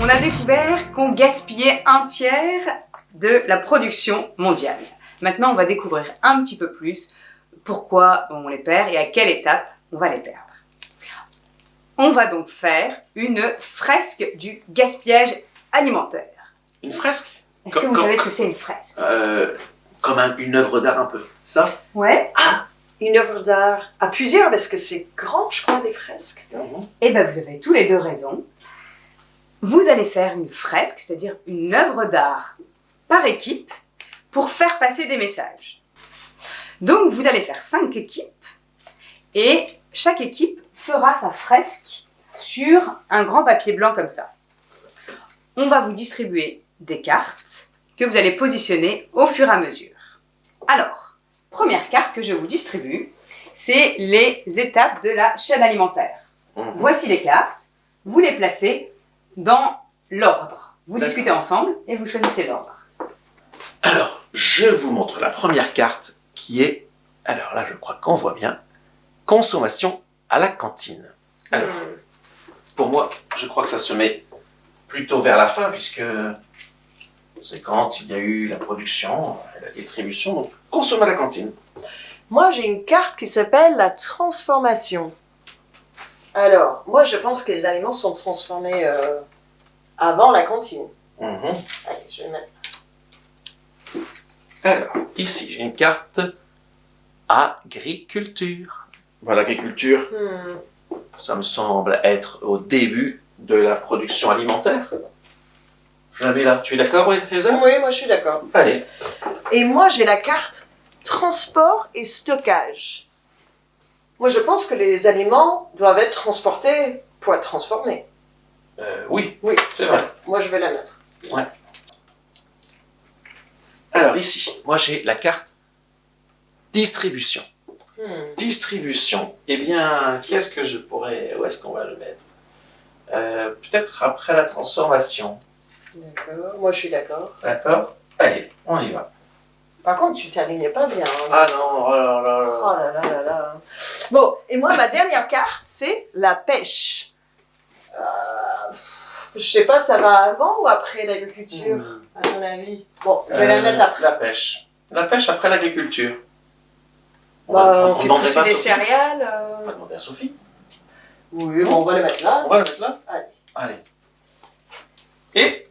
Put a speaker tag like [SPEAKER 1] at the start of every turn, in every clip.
[SPEAKER 1] On a découvert qu'on gaspillait un tiers de la production mondiale. Maintenant, on va découvrir un petit peu plus pourquoi on les perd et à quelle étape on va les perdre. On va donc faire une fresque du gaspillage alimentaire.
[SPEAKER 2] Une fresque?
[SPEAKER 1] Est-ce que vous savez ce que c'est une fresque?
[SPEAKER 2] Comme une œuvre d'art un peu, c'est ça?
[SPEAKER 1] Ouais.
[SPEAKER 3] Ah, une œuvre d'art à plusieurs, parce que c'est grand, je crois, des fresques.
[SPEAKER 1] Eh bien, vous avez tous les deux raison. Vous allez faire une fresque, c'est-à-dire une œuvre d'art par équipe pour faire passer des messages. Donc, vous allez faire 5 équipes et chaque équipe fera sa fresque sur un grand papier blanc comme ça. On va vous distribuer des cartes que vous allez positionner au fur et à mesure. Alors, première carte que je vous distribue, c'est les étapes de la chaîne alimentaire. Voici les cartes, vous les placez dans l'ordre. Vous discutez ensemble et vous choisissez l'ordre.
[SPEAKER 2] Alors, je vous montre la première carte qui est, alors là je crois qu'on voit bien, consommation à la cantine. Alors, pour moi, je crois que ça se met plutôt vers la fin puisque c'est quand il y a eu la production et la distribution, donc consommer à la cantine.
[SPEAKER 3] Moi, j'ai une carte qui s'appelle la transformation. Alors, moi, je pense que les aliments sont transformés avant la cantine. Allez, je vais mettre...
[SPEAKER 2] Alors, ici, j'ai une carte agriculture. Voilà, l'agriculture, ça me semble être au début de la production alimentaire. Je la mets là. Tu es d'accord, oui, Elsa?
[SPEAKER 3] Oui, moi, je suis d'accord.
[SPEAKER 2] Allez.
[SPEAKER 3] Et moi, j'ai la carte transport et stockage. Moi, je pense que les aliments doivent être transportés pour être transformés.
[SPEAKER 2] Oui,
[SPEAKER 3] Oui,
[SPEAKER 2] c'est vrai.
[SPEAKER 3] Moi, je vais la mettre.
[SPEAKER 2] Ouais. Alors ici, moi j'ai la carte distribution. Distribution. Eh bien, qu'est-ce que je pourrais... Où est-ce qu'on va le mettre? Peut-être après la transformation.
[SPEAKER 3] D'accord, moi je suis d'accord.
[SPEAKER 2] D'accord? Allez, on y va.
[SPEAKER 3] Par contre, tu t'alignes pas bien. Hein.
[SPEAKER 2] Ah non, oh là là là.
[SPEAKER 3] Oh là là là là. Bon, et moi, ma dernière carte, c'est la pêche. Je sais pas, ça va avant ou après l'agriculture, à ton avis? Bon, je vais la mettre après.
[SPEAKER 2] La pêche. La pêche après l'agriculture.
[SPEAKER 3] On fait
[SPEAKER 2] demanderait
[SPEAKER 3] pousser
[SPEAKER 2] pas à
[SPEAKER 3] des
[SPEAKER 2] Sophie.
[SPEAKER 3] céréales.
[SPEAKER 2] On va demander à Sophie.
[SPEAKER 3] Oui, bon, on va le mettre là.
[SPEAKER 2] On va la mettre là.
[SPEAKER 3] Allez.
[SPEAKER 2] Allez. Et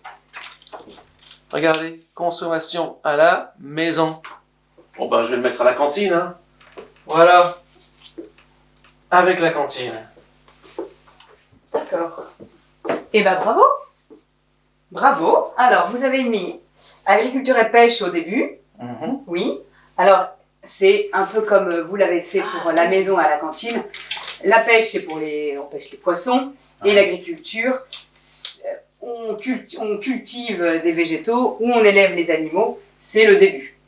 [SPEAKER 2] regardez, consommation à la maison. Bon ben je vais le mettre à la cantine, hein. Voilà. Avec la cantine.
[SPEAKER 3] D'accord.
[SPEAKER 1] Eh bien, bravo! Bravo! Alors, vous avez mis agriculture et pêche au début. Oui. Alors, c'est un peu comme vous l'avez fait pour la maison à la cantine. La pêche, c'est pour on pêche les poissons. Et l'agriculture, on cultive des végétaux ou on élève les animaux. C'est le début.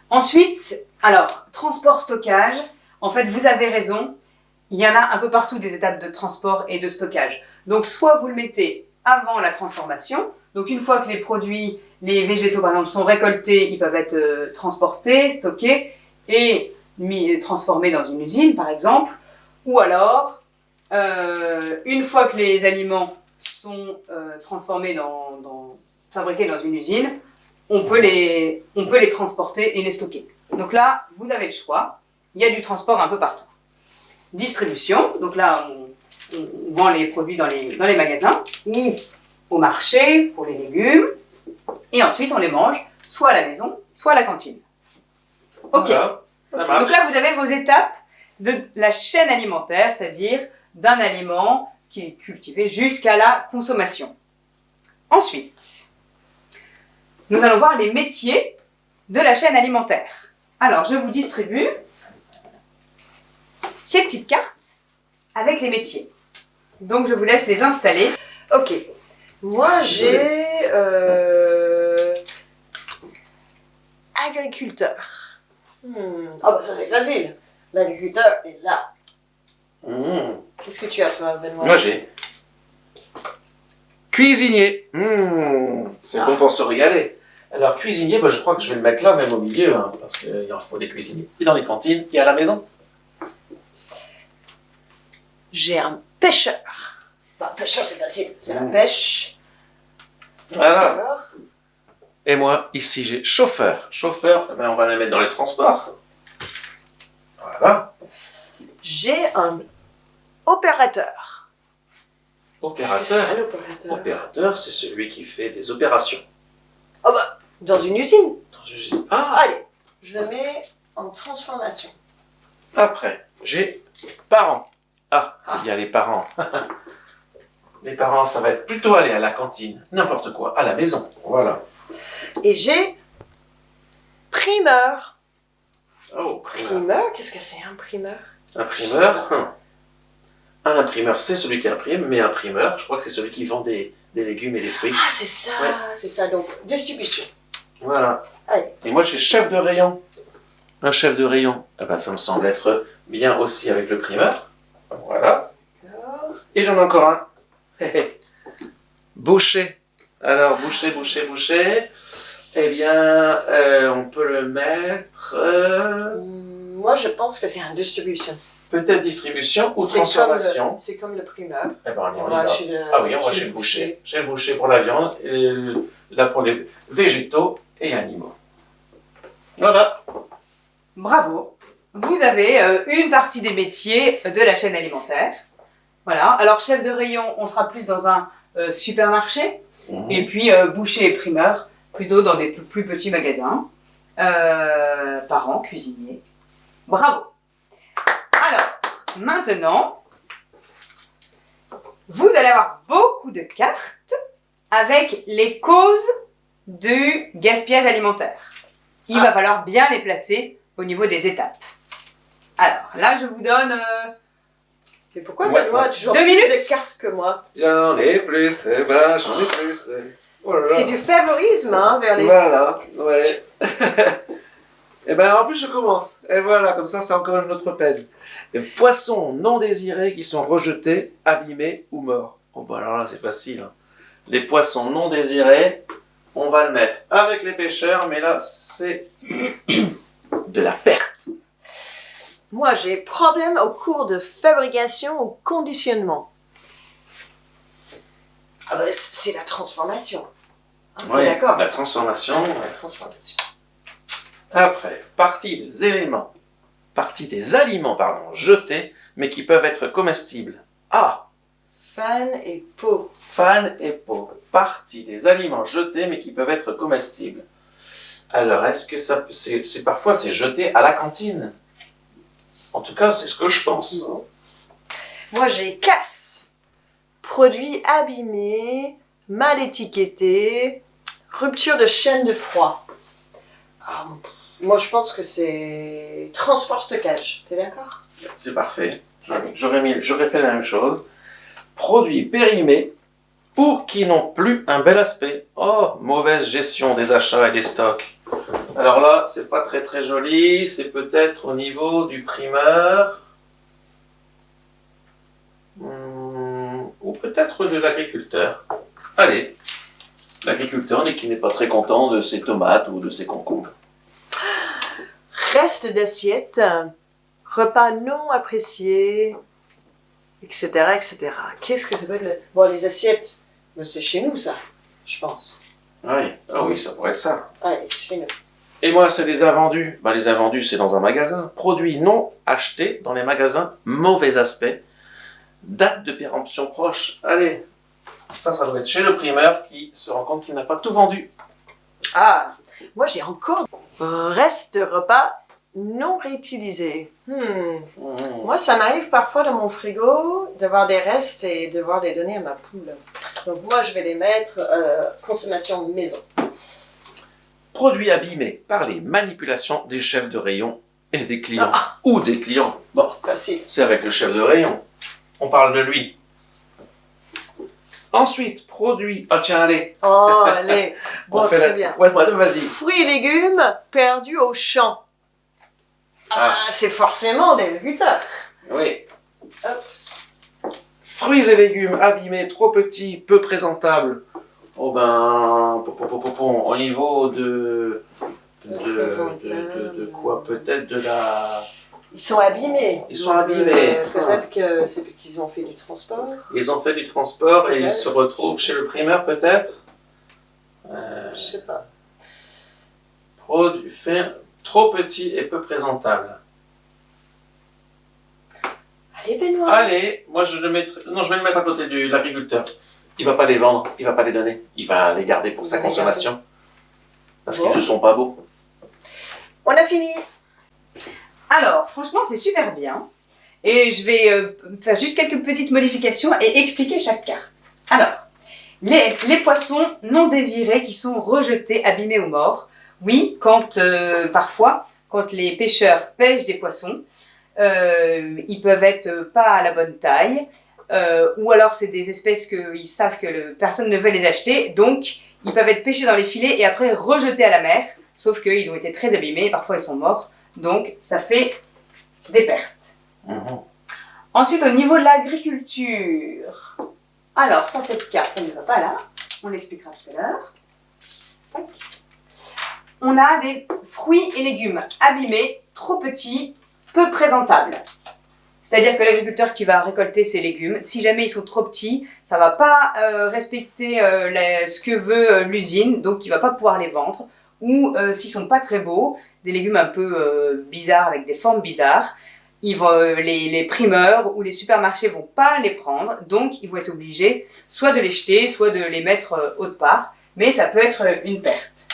[SPEAKER 1] Ensuite, alors, transport, stockage. En fait, vous avez raison. Il y en a un peu partout des étapes de transport et de stockage. Donc, soit vous le mettez avant la transformation. Donc, une fois que les produits, les végétaux par exemple, sont récoltés, ils peuvent être transportés, stockés et transformés dans une usine par exemple. Ou alors, une fois que les aliments sont transformés fabriqués dans une usine, on peut les transporter et les stocker. Donc là, vous avez le choix. Il y a du transport un peu partout. Distribution, donc là, on vend les produits dans les magasins ou au marché pour les légumes. Et ensuite, on les mange soit à la maison, soit à la cantine. Ok.
[SPEAKER 2] Voilà, ça marche.
[SPEAKER 1] Donc là, vous avez vos étapes de la chaîne alimentaire, c'est-à-dire d'un aliment qui est cultivé jusqu'à la consommation. Ensuite, nous allons voir les métiers de la chaîne alimentaire. Alors, je vous distribue ces petites cartes avec les métiers. Donc, je vous laisse les installer.
[SPEAKER 3] Ok. Moi, j'ai agriculteur. Ah bah ça c'est facile. L'agriculteur est là. Qu'est-ce que tu as toi, Benoît?
[SPEAKER 2] Moi j'ai cuisinier. C'est bon pour se régaler. Alors cuisinier, je crois que je vais le mettre là, même au milieu, hein, parce qu'il en faut des cuisiniers. Et dans les cantines, et à la maison.
[SPEAKER 3] J'ai un pêcheur. Bah, pêcheur, c'est facile, c'est la pêche.
[SPEAKER 2] Voilà.
[SPEAKER 3] D'accord.
[SPEAKER 2] Et moi, ici, j'ai chauffeur. Chauffeur, eh ben, on va le mettre dans les transports. Voilà.
[SPEAKER 3] J'ai un opérateur. Qu'est-ce que c'est
[SPEAKER 2] Opérateur.
[SPEAKER 3] un opérateur?
[SPEAKER 2] Opérateur, c'est celui qui fait des opérations.
[SPEAKER 3] Oh bah, dans une usine.
[SPEAKER 2] Dans une usine. Ah,
[SPEAKER 3] Allez, je le mets en transformation.
[SPEAKER 2] après, j'ai parents. Ah, il y a les parents. Les parents, ça va être plutôt aller à la cantine, n'importe quoi, à la maison. Voilà.
[SPEAKER 3] Et j'ai primeur.
[SPEAKER 2] Oh, primeur.
[SPEAKER 3] Primeur, qu'est-ce que c'est un primeur?
[SPEAKER 2] Imprimeur. Un imprimeur, c'est celui qui imprime, mais imprimeur, je crois que c'est celui qui vend des légumes et des fruits.
[SPEAKER 3] Ah, c'est ça,
[SPEAKER 2] Ouais.
[SPEAKER 3] c'est ça. Donc, distribution.
[SPEAKER 2] Voilà.
[SPEAKER 3] Allez.
[SPEAKER 2] Et moi, j'ai chef de rayon. Un chef de rayon, eh ben, ça me semble être bien aussi avec le primeur. Voilà.
[SPEAKER 3] D'accord.
[SPEAKER 2] Et j'en ai encore un. Boucher. Alors, boucher. Eh bien, on peut le mettre...
[SPEAKER 3] Moi, je pense que c'est une distribution.
[SPEAKER 2] peut-être distribution ou
[SPEAKER 3] C'est comme
[SPEAKER 2] transformation.
[SPEAKER 3] C'est comme le primeur.
[SPEAKER 2] Eh ben, on
[SPEAKER 3] On
[SPEAKER 2] y
[SPEAKER 3] va
[SPEAKER 2] va.
[SPEAKER 3] chez le,
[SPEAKER 2] Ah oui, on va chez le boucher. Chez le boucher pour la viande, et là pour les végétaux et animaux. Voilà.
[SPEAKER 1] Bravo. Vous avez une partie des métiers de la chaîne alimentaire. Voilà. Alors, chef de rayon, on sera plus dans un supermarché. Et puis, boucher et primeur, plutôt dans des plus petits magasins. Parents, cuisiniers. Bravo. Alors, maintenant, vous allez avoir beaucoup de cartes avec les causes du gaspillage alimentaire. Il va falloir bien les placer au niveau des étapes. Alors, là, je vous donne...
[SPEAKER 3] Mais pourquoi
[SPEAKER 2] Ouais,
[SPEAKER 3] Benoît a
[SPEAKER 2] ouais.
[SPEAKER 3] toujours
[SPEAKER 1] 2
[SPEAKER 3] plus
[SPEAKER 1] minutes
[SPEAKER 3] de cartes que moi?
[SPEAKER 2] J'en ai plus, eh ben, j'en ai plus. Oh là là.
[SPEAKER 3] C'est du favorisme, hein, vers les...
[SPEAKER 2] Voilà, ouais. Et ben en plus je commence. Et voilà, comme ça c'est encore une autre peine. Les poissons non désirés qui sont rejetés, abîmés ou morts. Oh bah alors là c'est facile. Hein. Les poissons non désirés, on va le mettre avec les pêcheurs, mais là c'est de la perte.
[SPEAKER 3] Moi, j'ai problème au cours de fabrication ou conditionnement. Ah bah, c'est la transformation. Ah,
[SPEAKER 2] Ouais,
[SPEAKER 3] d'accord.
[SPEAKER 2] la transformation.
[SPEAKER 3] La transformation.
[SPEAKER 2] Après, partie des aliments, pardon, jetés, mais qui peuvent être comestibles. Ah,
[SPEAKER 3] Fan et peau.
[SPEAKER 2] fan et peau. Partie des aliments jetés, mais qui peuvent être comestibles. Alors, est-ce que ça, c'est parfois c'est jeté à la cantine? En tout cas, c'est ce que je pense.
[SPEAKER 3] Non. Moi, j'ai casse. Produits abîmés, mal étiquetés, rupture de chaîne de froid. Ah, moi, je pense que c'est transport-stockage. T'es d'accord?
[SPEAKER 2] C'est parfait. J'aurais fait la même chose. Produits périmés ou qui n'ont plus un bel aspect. Oh, mauvaise gestion des achats et des stocks. Alors là, c'est pas très très joli. C'est peut-être au niveau du primeur. Ou peut-être de l'agriculteur. Allez, l'agriculteur qui n'est pas très content de ses tomates ou de ses concombres.
[SPEAKER 3] Reste d'assiette, repas non appréciés, etc., etc. Qu'est-ce que ça peut être? Bon, les assiettes, mais c'est chez nous, ça, je pense.
[SPEAKER 2] Oui, ah oui, ça pourrait être ça.
[SPEAKER 3] Allez, chez nous.
[SPEAKER 2] Et moi, c'est les invendus. Bah, les invendus, c'est dans un magasin. Produits non achetés dans les magasins, mauvais aspect. Date de péremption proche. Allez, ça doit être chez le primeur qui se rend compte qu'il n'a pas tout vendu.
[SPEAKER 3] Ah, moi j'ai encore reste repas non réutilisés. Moi, ça m'arrive parfois dans mon frigo d'avoir des restes et devoir les donner à ma poule. Donc moi, je vais les mettre consommation maison.
[SPEAKER 2] Produits abîmés par les manipulations des chefs de rayon et des clients. Ou des clients. Bon,
[SPEAKER 3] Facile.
[SPEAKER 2] c'est avec le chef de rayon. On parle de lui. Ensuite, produits... Ah tiens, allez.
[SPEAKER 3] Oh, allez. Bon, très bien.
[SPEAKER 2] Ouais, vas-y.
[SPEAKER 3] Fruits et légumes perdus au champ. Ah, c'est forcément des agriculteurs.
[SPEAKER 2] Oui.
[SPEAKER 3] Oups.
[SPEAKER 2] Fruits et légumes abîmés, trop petits, peu présentables. Oh ben, au niveau de quoi? Peut-être de la...
[SPEAKER 3] sont abîmés.
[SPEAKER 2] Ils sont abîmés.
[SPEAKER 3] Peut-être que c'est qu'ils ont fait du transport.
[SPEAKER 2] Ils ont fait du transport et ils se retrouvent chez le primeur peut-être.
[SPEAKER 3] Je sais pas.
[SPEAKER 2] Produit fait trop petit et peu présentable.
[SPEAKER 3] Allez Benoît.
[SPEAKER 2] Allez, moi je vais le mettre à côté de l'agriculteur. Il va pas les vendre, il va pas les donner. Il va les garder pour sa consommation. Parce qu'ils ne sont pas beaux.
[SPEAKER 3] On a fini.
[SPEAKER 1] Alors, franchement, c'est super bien. Et je vais faire juste quelques petites modifications et expliquer chaque carte. Alors, les poissons non désirés qui sont rejetés, abîmés ou morts. Oui, parfois, quand les pêcheurs pêchent des poissons, ils peuvent être pas à la bonne taille, ou alors c'est des espèces qu'ils savent que personne ne veut les acheter, donc ils peuvent être pêchés dans les filets et après rejetés à la mer, sauf qu'ils ont été très abîmés et parfois ils sont morts, donc ça fait des pertes. Ensuite, au niveau de l'agriculture, alors ça, cette carte, elle ne va pas là, on l'expliquera tout à l'heure. On a des fruits et légumes abîmés, trop petits, peu présentables. C'est-à-dire que l'agriculteur qui va récolter ses légumes, si jamais ils sont trop petits, ça ne va pas respecter ce que veut l'usine, donc il ne va pas pouvoir les vendre. Ou s'ils ne sont pas très beaux, des légumes un peu bizarres, avec des formes bizarres, les primeurs ou les supermarchés ne vont pas les prendre, donc ils vont être obligés soit de les jeter, soit de les mettre autre part, mais ça peut être une perte.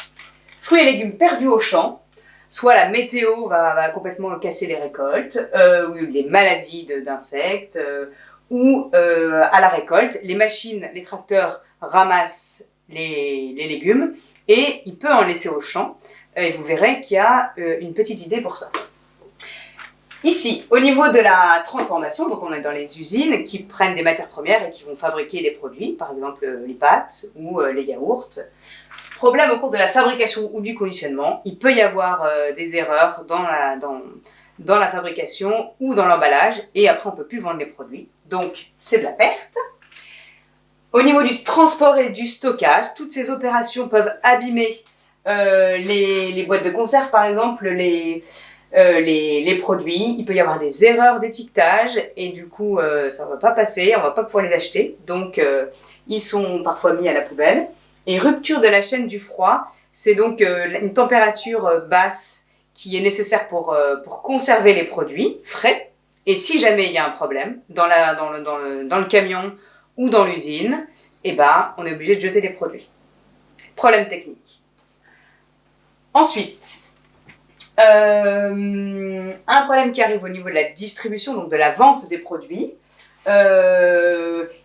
[SPEAKER 1] Fruits et légumes perdus au champ, soit la météo va complètement casser les récoltes, ou les maladies d'insectes, ou à la récolte, les machines, les tracteurs ramassent les légumes et il peut en laisser au champ. Et vous verrez qu'il y a une petite idée pour ça. Ici, au niveau de la transformation, donc on est dans les usines qui prennent des matières premières et qui vont fabriquer des produits, par exemple les pâtes ou les yaourts. Problème au cours de la fabrication ou du conditionnement, il peut y avoir des erreurs dans la fabrication ou dans l'emballage et après on ne peut plus vendre les produits. Donc c'est de la perte. Au niveau du transport et du stockage, toutes ces opérations peuvent abîmer les boîtes de conserve par exemple, les produits. Il peut y avoir des erreurs d'étiquetage et du coup ça ne va pas passer, on ne va pas pouvoir les acheter. Donc ils sont parfois mis à la poubelle. Et rupture de la chaîne du froid, c'est donc une température basse qui est nécessaire pour conserver les produits frais. Et si jamais il y a un problème dans le camion ou dans l'usine, eh ben, on est obligé de jeter les produits. Problème technique. Ensuite, un problème qui arrive au niveau de la distribution, donc de la vente des produits.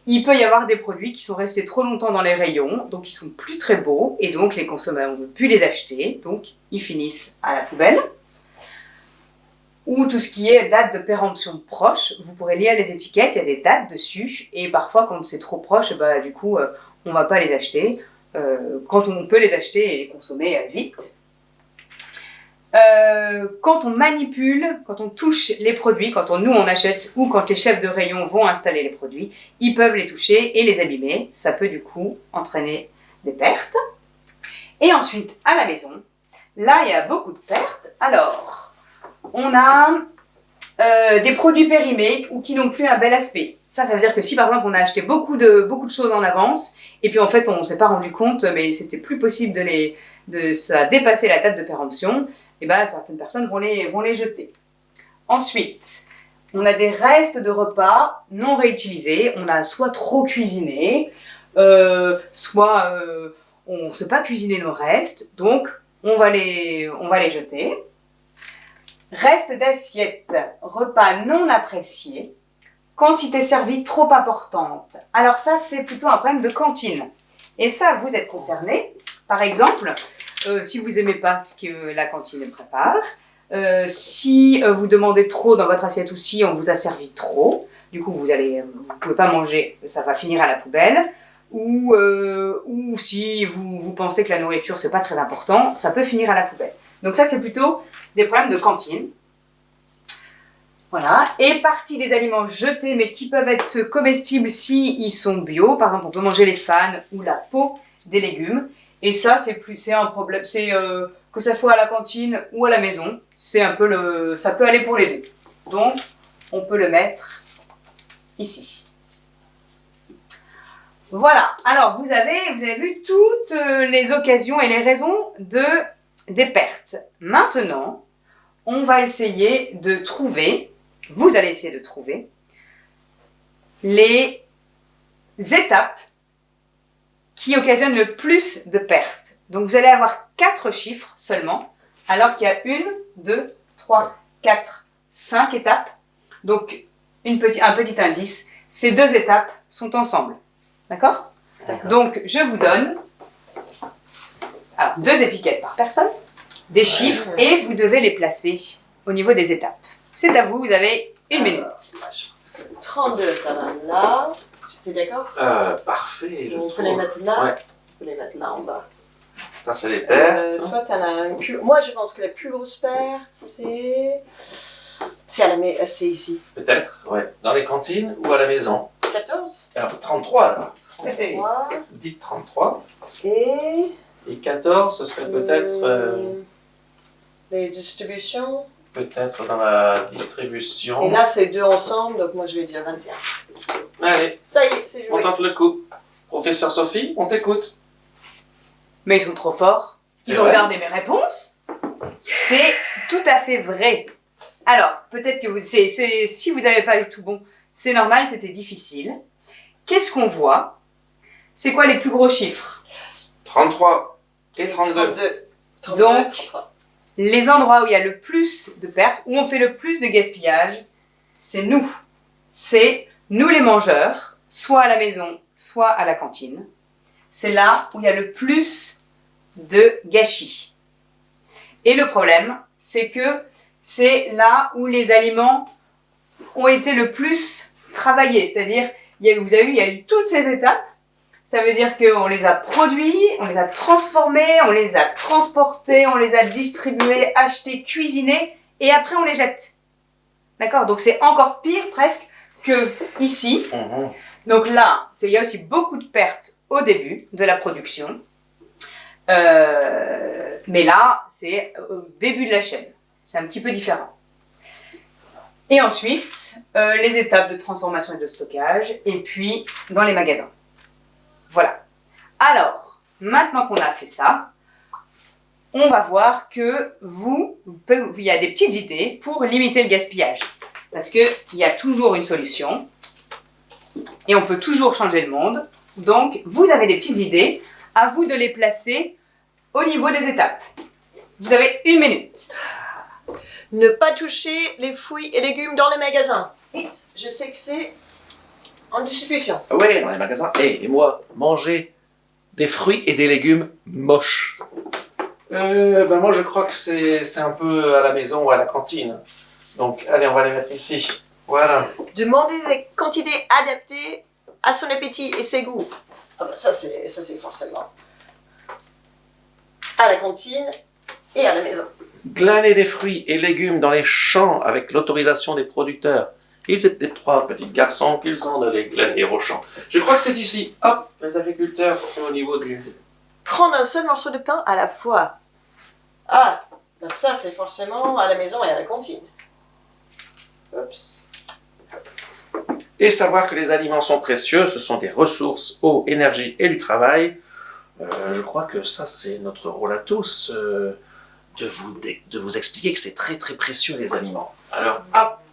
[SPEAKER 1] Il peut y avoir des produits qui sont restés trop longtemps dans les rayons, donc ils sont plus très beaux, et donc les consommateurs ne veulent plus les acheter, donc ils finissent à la poubelle. Ou tout ce qui est date de péremption proche, vous pourrez lire les étiquettes, il y a des dates dessus, et parfois quand c'est trop proche, bah, du coup on ne va pas les acheter. Quand on peut les acheter et les consommer vite. Quand on manipule, quand on touche les produits, quand nous on achète ou quand les chefs de rayon vont installer les produits, ils peuvent les toucher et les abîmer. Ça peut du coup entraîner des pertes. Et ensuite, à la maison, là il y a beaucoup de pertes. Alors, on a des produits périmés ou qui n'ont plus un bel aspect. Ça veut dire que si par exemple on a acheté beaucoup de choses en avance et puis en fait on ne s'est pas rendu compte, mais c'était plus possible ça a dépassé la date de péremption, et ben certaines personnes vont les jeter. Ensuite, on a des restes de repas non réutilisés, on a soit trop cuisiné, soit on ne sait pas cuisiner nos restes, donc on va les jeter. Reste d'assiettes, repas non appréciés, quantité servie trop importante. Alors ça, c'est plutôt un problème de cantine. Et ça, vous êtes concerné. Par exemple, si vous n'aimez pas ce que la cantine prépare, si vous demandez trop dans votre assiette ou si on vous a servi trop, du coup vous ne pouvez pas manger, ça va finir à la poubelle, ou si vous pensez que la nourriture c'est pas très important, ça peut finir à la poubelle. Donc ça c'est plutôt des problèmes de cantine. Voilà. Et partie des aliments jetés mais qui peuvent être comestibles si ils sont bio, par exemple on peut manger les fans ou la peau des légumes. Et ça, c'est un problème. C'est que ça soit à la cantine ou à la maison, ça peut aller pour les deux. Donc, on peut le mettre ici. Voilà. Alors, vous avez vu toutes les occasions et les raisons des pertes. Maintenant, on va essayer de trouver, vous allez essayer de trouver, les étapes qui occasionnent le plus de pertes. Donc, vous allez avoir 4 chiffres seulement, alors qu'il y a 1, 2, 3, 4, 5 étapes. Donc, un petit indice, ces 2 étapes sont ensemble. D'accord? Donc, je vous donne 2 étiquettes par personne, des chiffres, et vous devez les placer au niveau des étapes. C'est à vous, vous avez 1 minute.
[SPEAKER 3] Je pense que 32, ça va là. T'es d'accord?
[SPEAKER 2] Parfait,
[SPEAKER 3] On peut les mettre là.
[SPEAKER 2] Ouais.
[SPEAKER 3] On peut les mettre là en bas.
[SPEAKER 2] Ça, c'est les pertes.
[SPEAKER 3] Toi, t'en as un plus... Moi, je pense que la plus grosse perte, c'est ici.
[SPEAKER 2] Peut-être, ouais. Dans les cantines ou à la maison.
[SPEAKER 3] 14.
[SPEAKER 2] Alors, 33, alors.
[SPEAKER 3] 33.
[SPEAKER 2] Vous dites 33.
[SPEAKER 3] Et
[SPEAKER 2] 14, ce serait peut-être
[SPEAKER 3] les distributions.
[SPEAKER 2] peut-être dans la distribution.
[SPEAKER 3] Et là, c'est 2 ensemble, donc moi, je vais dire 21.
[SPEAKER 2] Allez,
[SPEAKER 3] Ça y est, c'est
[SPEAKER 2] on
[SPEAKER 3] joué.
[SPEAKER 2] tente le coup. Professeur Sophie, on t'écoute.
[SPEAKER 1] Mais ils sont trop forts. Ils
[SPEAKER 2] C'est
[SPEAKER 1] ont
[SPEAKER 2] vrai
[SPEAKER 1] regardé mes réponses. C'est tout à fait vrai. Alors, peut-être que si vous n'avez pas eu tout bon, c'est normal, c'était difficile. Qu'est-ce qu'on voit? C'est quoi les plus gros chiffres?
[SPEAKER 2] 33 et 32.
[SPEAKER 3] 32,
[SPEAKER 1] Donc,
[SPEAKER 3] 33.
[SPEAKER 1] Les endroits où il y a le plus de pertes, où on fait le plus de gaspillage, c'est nous. C'est nous les mangeurs, soit à la maison, soit à la cantine. C'est là où il y a le plus de gâchis. Et le problème, c'est que c'est là où les aliments ont été le plus travaillés. C'est-à-dire, vous avez vu, il y a eu toutes ces étapes. Ça veut dire qu'on les a produits, on les a transformés, on les a transportés, on les a distribués, achetés, cuisinés, et après on les jette. D'accord? Donc c'est encore pire presque que ici. Donc là, il y a aussi beaucoup de pertes au début de la production. Mais là, c'est au début de la chaîne. C'est un petit peu différent. Et ensuite, les étapes de transformation et de stockage, et puis dans les magasins. Voilà. Alors, maintenant qu'on a fait ça, on va voir que il y a des petites idées pour limiter le gaspillage. Parce qu'il y a toujours une solution et on peut toujours changer le monde. Donc, vous avez des petites idées, à vous de les placer au niveau des étapes. Vous avez 1 minute.
[SPEAKER 3] Ne pas toucher les fruits et légumes dans les magasins. Vite, je sais que c'est en distribution.
[SPEAKER 2] Oui, dans les magasins. Et moi, manger des fruits et des légumes moches. Moi, je crois que c'est un peu à la maison ou à la cantine. Donc, allez, on va les mettre ici. Voilà.
[SPEAKER 3] Demander des quantités adaptées à son appétit et ses goûts. Ah bah ça c'est forcément à la cantine et à la maison.
[SPEAKER 2] Glaner des fruits et légumes dans les champs avec l'autorisation des producteurs. Ils étaient 3 petits garçons qu'ils ont de les glaner au champ. Je crois que c'est ici. Hop, les agriculteurs, c'est au niveau du...
[SPEAKER 3] Prendre un seul morceau de pain à la fois. Ah, bah ça c'est forcément à la maison et à la cantine. Oups.
[SPEAKER 2] Et savoir que les aliments sont précieux, ce sont des ressources, eau, énergie et du travail. Je crois que ça, c'est notre rôle à tous, de vous expliquer que c'est très très précieux les aliments. Alors,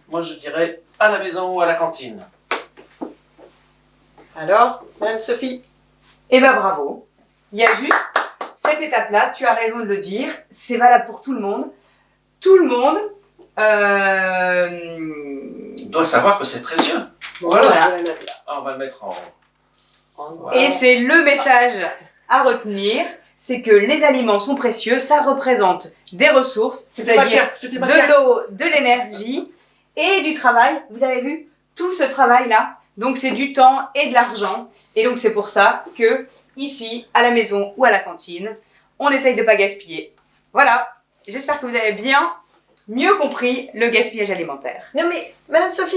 [SPEAKER 2] moi je dirais à la maison ou à la cantine.
[SPEAKER 3] Alors, Madame Sophie?
[SPEAKER 1] Eh ben bravo. Il y a juste cette étape-là, tu as raison de le dire, c'est valable pour tout le monde. Tout le monde
[SPEAKER 2] doit savoir que c'est précieux.
[SPEAKER 3] Voilà.
[SPEAKER 2] On va le mettre en...
[SPEAKER 1] Et c'est le message à retenir, c'est que les aliments sont précieux, ça représente des ressources, c'est-à-dire de l'eau, de l'énergie et du travail. Vous avez vu tout ce travail-là? Donc c'est du temps et de l'argent. Et donc c'est pour ça que ici, à la maison ou à la cantine, on essaye de ne pas gaspiller. Voilà, j'espère que vous avez mieux compris le gaspillage alimentaire.
[SPEAKER 3] Non mais, Madame Sophie,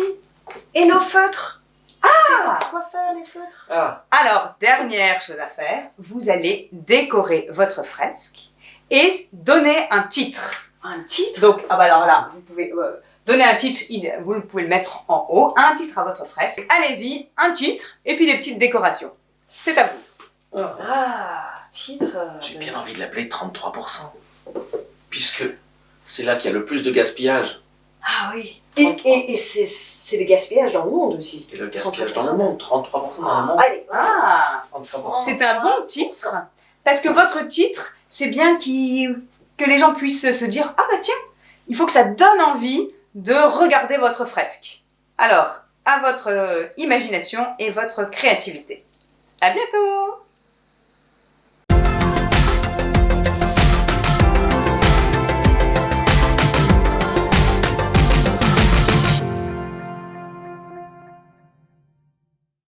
[SPEAKER 3] et nos feutres? Ah! Quoi faire les feutres?
[SPEAKER 1] Alors, dernière chose à faire, vous allez décorer votre fresque et donner un titre.
[SPEAKER 3] Un titre?
[SPEAKER 1] Donc, alors là, vous pouvez Donnez un titre, vous pouvez le mettre en haut, un titre à votre fresque. Allez-y, un titre, et puis des petites décorations. C'est à vous.
[SPEAKER 3] Ah, titre.
[SPEAKER 2] J'ai bien envie de l'appeler 33%. Puisque c'est là qu'il y a le plus de gaspillage.
[SPEAKER 3] Ah oui. Et c'est le gaspillage dans le monde aussi.
[SPEAKER 2] Et le gaspillage dans le monde, 33% dans le monde.
[SPEAKER 3] Allez.
[SPEAKER 1] Ah,
[SPEAKER 2] 35%.
[SPEAKER 1] c'est un bon titre. Parce que votre titre, c'est bien que les gens puissent se dire « Ah bah tiens, il faut que ça donne envie de regarder votre fresque. » Alors, à votre imagination et votre créativité. À bientôt!